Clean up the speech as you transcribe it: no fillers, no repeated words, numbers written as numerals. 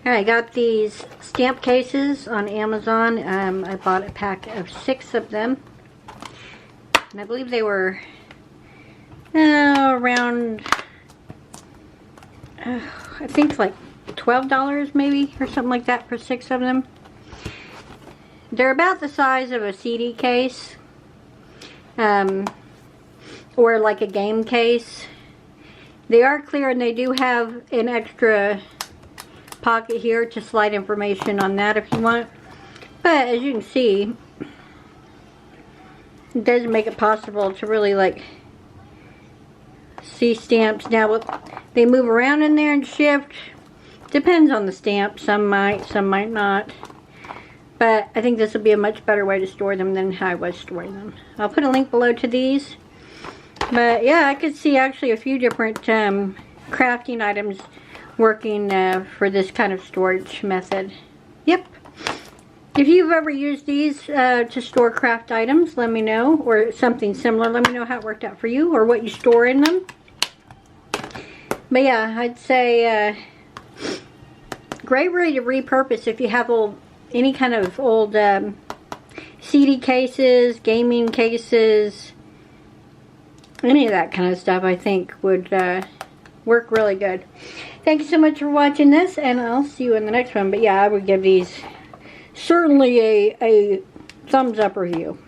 I got these stamp cases on Amazon. I bought a pack of 6 of them. And I believe they were around, I think like $12 maybe, or something like that for 6 of them. They're about the size of a CD case, or like a game case. They are clear, and they do have an extra pocket here to slide information on that if you want. But as you can see, it does make it possible to really like see stamps. Now they move around in there and shift. Depends on the stamp. Some might not. But I think this will be a much better way to store them than how I was storing them. I'll put a link below to these. But yeah, I could see actually a few different crafting items working for this kind of storage method. Yep. If you've ever used these to store craft items, let me know. Or something similar, let me know how it worked out for you or what you store in them. But yeah, I'd say great way to repurpose if you have any kind of old CD cases, gaming cases, any of that kind of stuff. I think would work really good. Thank you so much for watching this, and I'll see you in the next one. But yeah, I would give these certainly a thumbs up review.